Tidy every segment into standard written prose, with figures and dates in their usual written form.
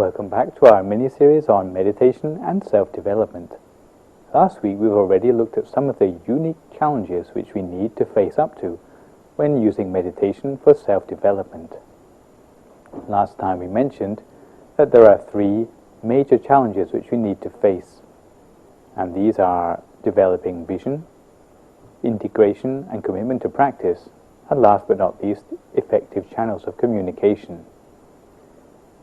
Welcome back to our mini-series on meditation and self-development. Last week we've already looked at some of the unique challenges which we need to face up to when using meditation for self-development. Last time we mentioned that there are three major challenges which we need to face, and these are developing vision, integration and commitment to practice, and last but not least, effective channels of communication.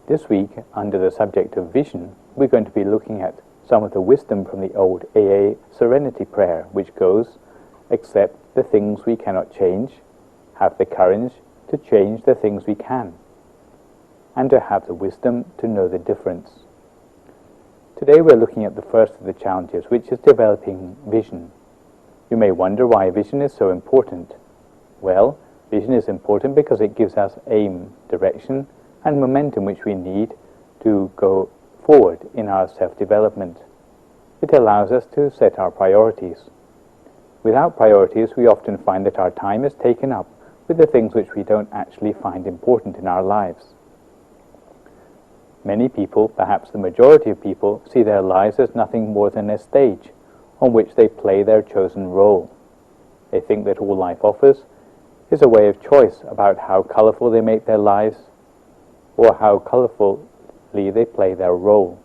This week, under the subject of vision, we're going to be looking at some of the wisdom from the old AA Serenity Prayer, which goes, accept the things we cannot change, have the courage to change the things we can, and to have the wisdom to know the difference. Today we're looking at the first of the challenges, which is developing vision. You may wonder why vision is so important. Well, vision is important because it gives us aim, direction, and momentum which we need to go forward in our self-development. It allows us to set our priorities. Without priorities, we often find that our time is taken up with the things which we don't actually find important in our lives. Many people, perhaps the majority of people, see their lives as nothing more than a stage on which they play their chosen role. They think that all life offers is a way of choice about how colorful they make their lives or how colorfully they play their role.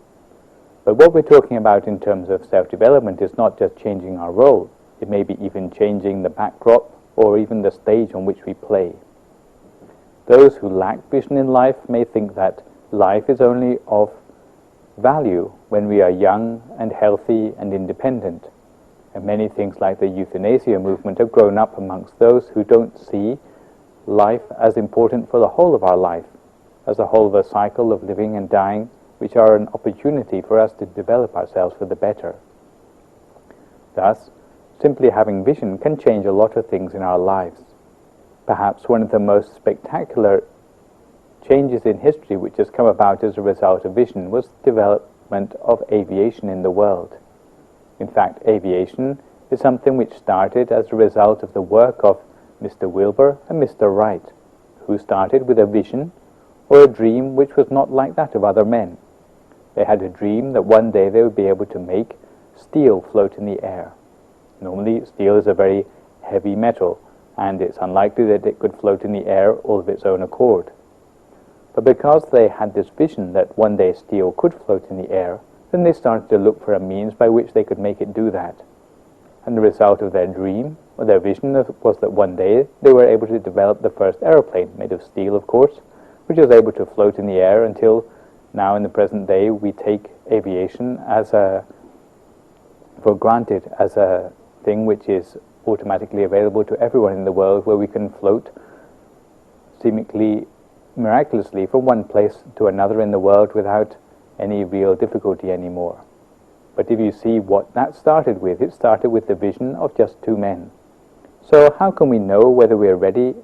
But what we're talking about in terms of self-development is not just changing our role. It may be even changing the backdrop or even the stage on which we play. Those who lack vision in life may think that life is only of value when we are young and healthy and independent. And many things like the euthanasia movement have grown up amongst those who don't see life as important for the whole of our life, as a whole of a cycle of living and dying, which are an opportunity for us to develop ourselves for the better. Thus, simply having vision can change a lot of things in our lives. Perhaps one of the most spectacular changes in history which has come about as a result of vision was the development of aviation in the world. In fact, aviation is something which started as a result of the work of Mr. Wilbur and Mr. Wright, who started with a vision or a dream which was not like that of other men. They had a dream that one day they would be able to make steel float in the air. Normally, steel is a very heavy metal, and it's unlikely that it could float in the air all of its own accord. But because they had this vision that one day steel could float in the air, then they started to look for a means by which they could make it do that. And the result of their dream, or their vision, was that one day they were able to develop the first aeroplane, made of steel, of course, which was able to float in the air until now in the present day we take aviation for granted as a thing which is automatically available to everyone in the world, where we can float seemingly miraculously from one place to another in the world without any real difficulty anymore. But if you see what that started with, it started with the vision of just two men. So how can we know whether we are ready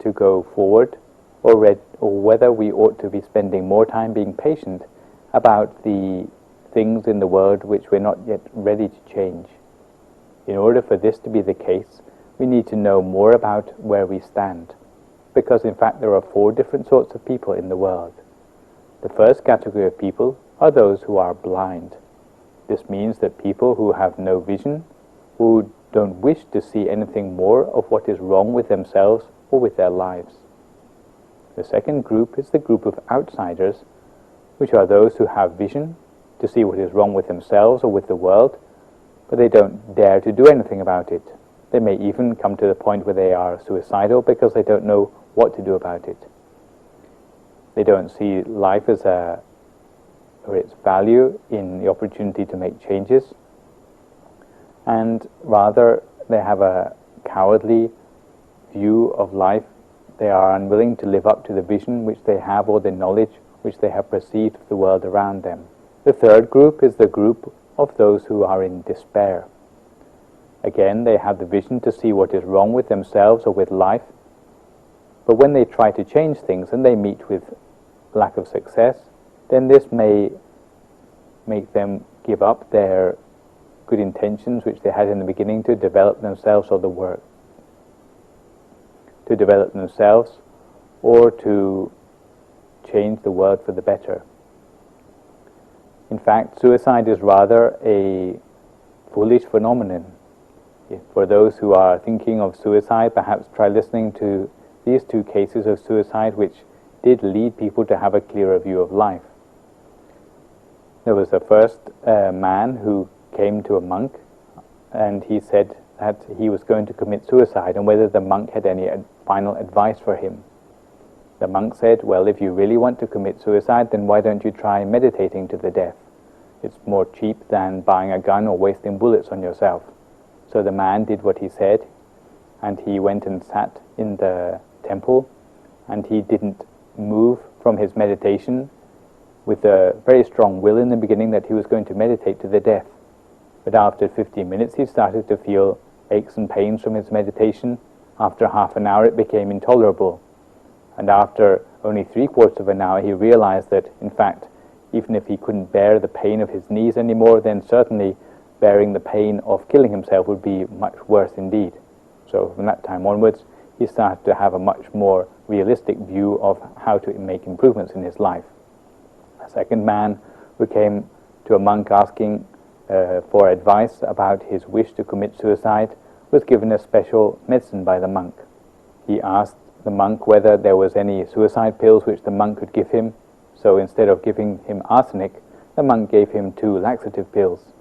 to go forward or whether we ought to be spending more time being patient about the things in the world which we're not yet ready to change? In order for this to be the case, we need to know more about where we stand, because in fact there are four different sorts of people in the world. The first category of people are those who are blind. This means that people who have no vision, who don't wish to see anything more of what is wrong with themselves or with their lives. The second group is the group of outsiders, which are those who have vision to see what is wrong with themselves or with the world, but they don't dare to do anything about it. They may even come to the point where they are suicidal because they don't know what to do about it. They don't see life as or its value in the opportunity to make changes, and rather they have a cowardly view of life. They are unwilling to live up to the vision which they have or the knowledge which they have perceived of the world around them. The third group is the group of those who are in despair. Again, they have the vision to see what is wrong with themselves or with life, but when they try to change things and they meet with lack of success, then this may make them give up their good intentions which they had in the beginning to develop themselves or the work. To develop themselves or to change the world for the better. In fact, suicide is rather a foolish phenomenon. For those who are thinking of suicide, perhaps try listening to these two cases of suicide which did lead people to have a clearer view of life. There was the first man who came to a monk, and he said that he was going to commit suicide and whether the monk had any final advice for him. The monk said, well, if you really want to commit suicide, then why don't you try meditating to the death? It's more cheap than buying a gun or wasting bullets on yourself. So the man did what he said, and he went and sat in the temple, and he didn't move from his meditation with a very strong will in the beginning that he was going to meditate to the death. But after 15 minutes he started to feel aches and pains from his meditation. After half an hour it became intolerable. And after only 3/4 of an hour he realized that, in fact, even if he couldn't bear the pain of his knees anymore, then certainly bearing the pain of killing himself would be much worse indeed. So from that time onwards, he started to have a much more realistic view of how to make improvements in his life. A second man who came to a monk asking for advice about his wish to commit suicide was given a special medicine by the monk. He asked the monk whether there was any suicide pills which the monk could give him. So instead of giving him arsenic, the monk gave him 2 laxative pills.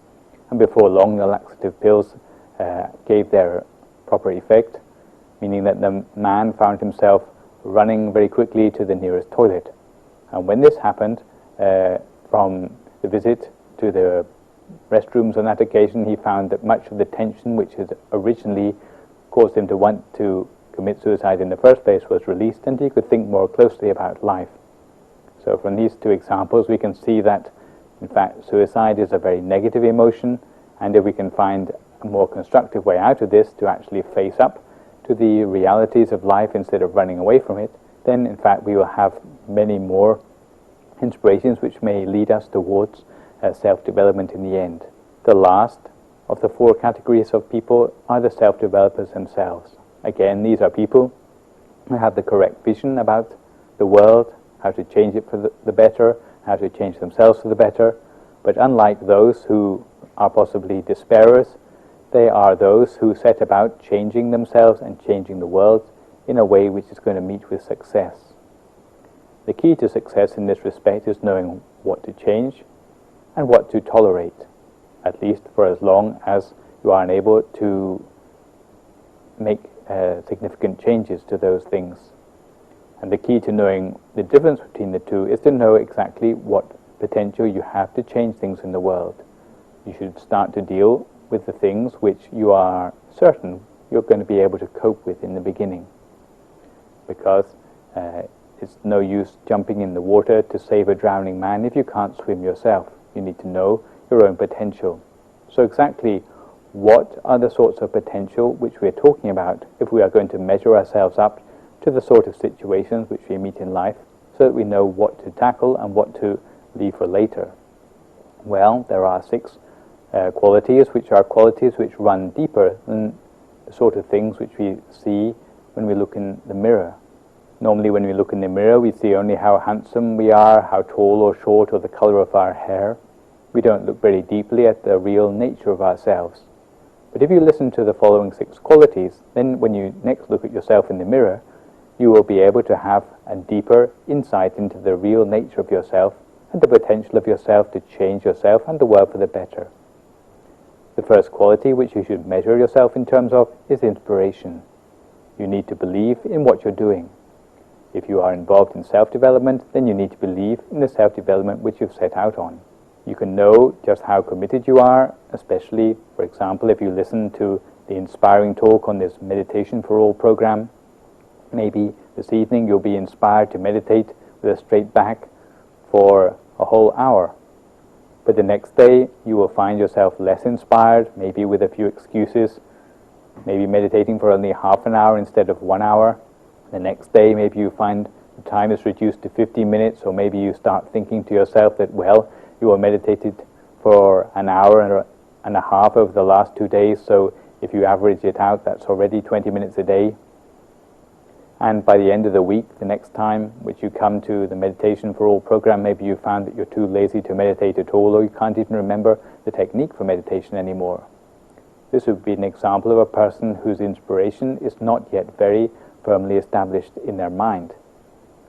And before long, the laxative pills gave their proper effect, meaning that the man found himself running very quickly to the nearest toilet. And when this happened, from the visit to the restrooms on that occasion, he found that much of the tension which had originally caused him to want to commit suicide in the first place was released, and he could think more closely about life. So from these 2 examples we can see that, in fact, suicide is a very negative emotion, and if we can find a more constructive way out of this to actually face up to the realities of life instead of running away from it, then in fact we will have many more inspirations which may lead us towards self-development in the end. The last of the 4 categories of people are the self-developers themselves. Again, these are people who have the correct vision about the world, how to change it for the better, how to change themselves for the better. But unlike those who are possibly despairers, they are those who set about changing themselves and changing the world in a way which is going to meet with success. The key to success in this respect is knowing what to change and what to tolerate, at least for as long as you are unable to make significant changes to those things. And the key to knowing the difference between the two is to know exactly what potential you have to change things in the world. You should start to deal with the things which you are certain you're going to be able to cope with in the beginning. Because it's no use jumping in the water to save a drowning man if you can't swim yourself. You need to know your own potential. So exactly what are the sorts of potential which we are talking about if we are going to measure ourselves up to the sort of situations which we meet in life, so that we know what to tackle and what to leave for later? Well, there are 6 qualities which run deeper than the sort of things which we see when we look in the mirror. Normally when we look in the mirror we see only how handsome we are, how tall or short, or the color of our hair. We don't look very deeply at the real nature of ourselves. But if you listen to the following 6 qualities, then when you next look at yourself in the mirror, you will be able to have a deeper insight into the real nature of yourself and the potential of yourself to change yourself and the world for the better. The first quality which you should measure yourself in terms of is inspiration. You need to believe in what you're doing. If you are involved in self-development, then you need to believe in the self-development which you've set out on. You can know just how committed you are, especially, for example, if you listen to the inspiring talk on this Meditation for All program. Maybe this evening you'll be inspired to meditate with a straight back for a whole hour. But the next day you will find yourself less inspired, maybe with a few excuses, maybe meditating for only half an hour instead of 1 hour. The next day maybe you find the time is reduced to 15 minutes, or maybe you start thinking to yourself that, well, you have meditated for an hour and a half over the last 2 days, so if you average it out, that's already 20 minutes a day. And by the end of the week, the next time which you come to the Meditation for All program, maybe you found that you're too lazy to meditate at all, or you can't even remember the technique for meditation anymore. This would be an example of a person whose inspiration is not yet very firmly established in their mind.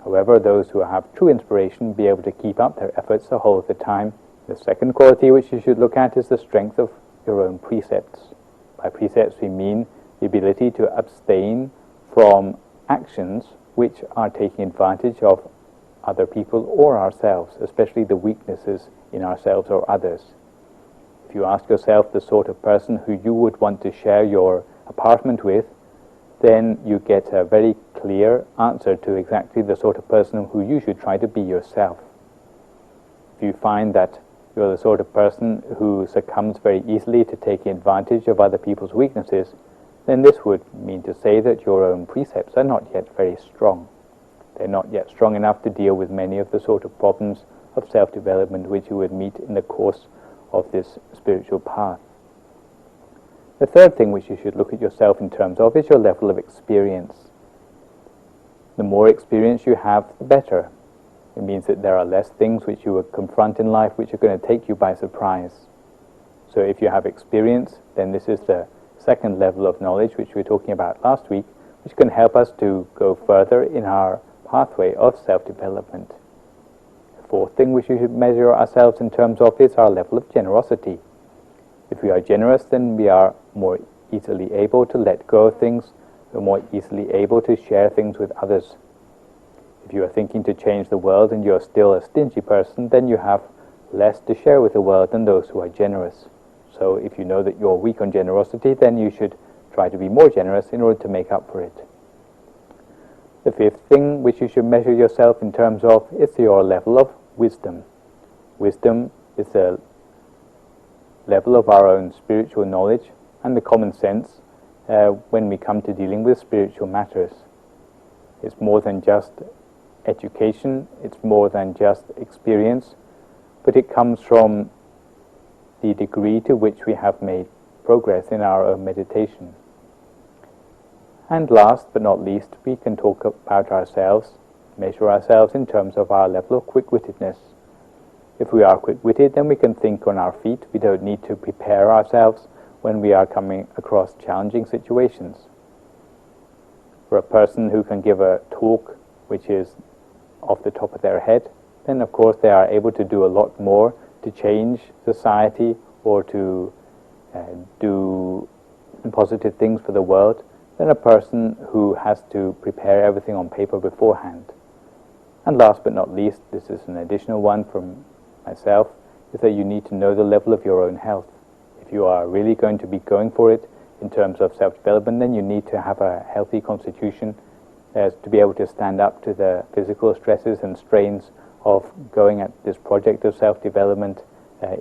However, those who have true inspiration be able to keep up their efforts the whole of the time. The second quality which you should look at is the strength of your own precepts. By precepts we mean the ability to abstain from actions which are taking advantage of other people or ourselves, especially the weaknesses in ourselves or others. If you ask yourself the sort of person who you would want to share your apartment with, then you get a very clear answer to exactly the sort of person who you should try to be yourself. If you find that you're the sort of person who succumbs very easily to taking advantage of other people's weaknesses, then this would mean to say that your own precepts are not yet very strong. They're not yet strong enough to deal with many of the sort of problems of self-development which you would meet in the course of this spiritual path. The third thing which you should look at yourself in terms of is your level of experience. The more experience you have, the better. It means that there are less things which you will confront in life which are going to take you by surprise. So if you have experience, then this is the second level of knowledge which we were talking about last week, which can help us to go further in our pathway of self-development. The fourth thing which we should measure ourselves in terms of is our level of generosity. If we are generous, then we are more easily able to let go of things, we're more easily able to share things with others. If you are thinking to change the world and you're still a stingy person, then you have less to share with the world than those who are generous. So if you know that you're weak on generosity, then you should try to be more generous in order to make up for it. The fifth thing which you should measure yourself in terms of is your level of wisdom. Wisdom is the level of our own spiritual knowledge and the common sense when we come to dealing with spiritual matters. It's more than just education, it's more than just experience, but it comes from the degree to which we have made progress in our own meditation. And last but not least, we can talk about ourselves, measure ourselves in terms of our level of quick-wittedness. If we are quick-witted, then we can think on our feet. We don't need to prepare ourselves when we are coming across challenging situations. For a person who can give a talk which is off the top of their head, then of course they are able to do a lot more to change society or to do positive things for the world than a person who has to prepare everything on paper beforehand. And last but not least, this is an additional one from myself, is that you need to know the level of your own health. If you are really going to be going for it in terms of self-development, then you need to have a healthy constitution to be able to stand up to the physical stresses and strains of going at this project of self-development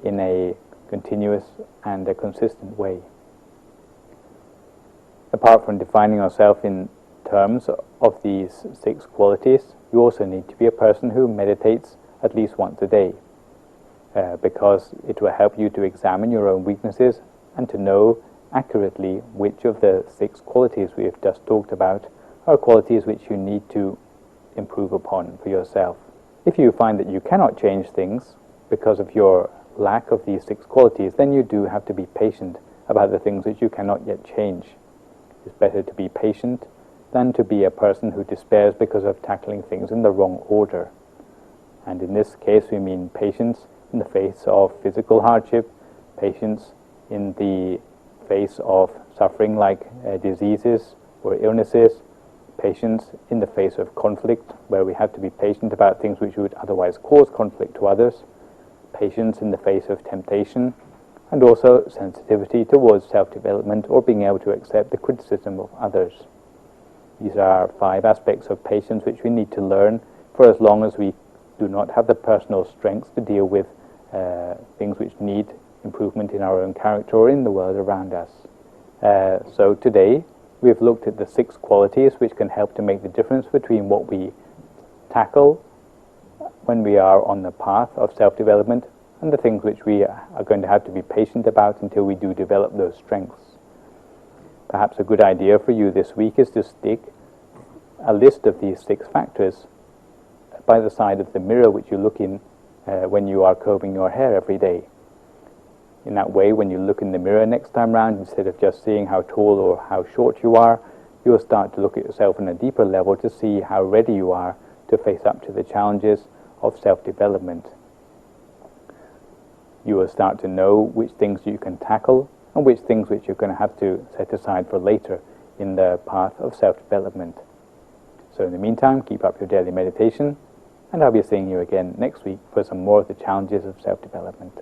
in a continuous and a consistent way. Apart from defining yourself in terms of these 6 qualities, you also need to be a person who meditates at least once a day, because it will help you to examine your own weaknesses and to know accurately which of the 6 qualities we have just talked about are qualities which you need to improve upon for yourself. If you find that you cannot change things because of your lack of these 6 qualities, then you do have to be patient about the things which you cannot yet change. It's better to be patient than to be a person who despairs because of tackling things in the wrong order. And in this case we mean patience in the face of physical hardship, patience in the face of suffering like diseases or illnesses, patience in the face of conflict, where we have to be patient about things which would otherwise cause conflict to others, patience in the face of temptation, and also sensitivity towards self-development or being able to accept the criticism of others. These are 5 aspects of patience which we need to learn for as long as we do not have the personal strength to deal with things which need improvement in our own character or in the world around us. So today we've looked at the 6 qualities which can help to make the difference between what we tackle when we are on the path of self-development and the things which we are going to have to be patient about until we do develop those strengths. Perhaps a good idea for you this week is to stick a list of these 6 factors by the side of the mirror which you look in when you are combing your hair every day. In that way, when you look in the mirror next time round, instead of just seeing how tall or how short you are, you will start to look at yourself on a deeper level to see how ready you are to face up to the challenges of self-development. You will start to know which things you can tackle and which things which you're going to have to set aside for later in the path of self-development. So in the meantime, keep up your daily meditation, and I'll be seeing you again next week for some more of the challenges of self-development.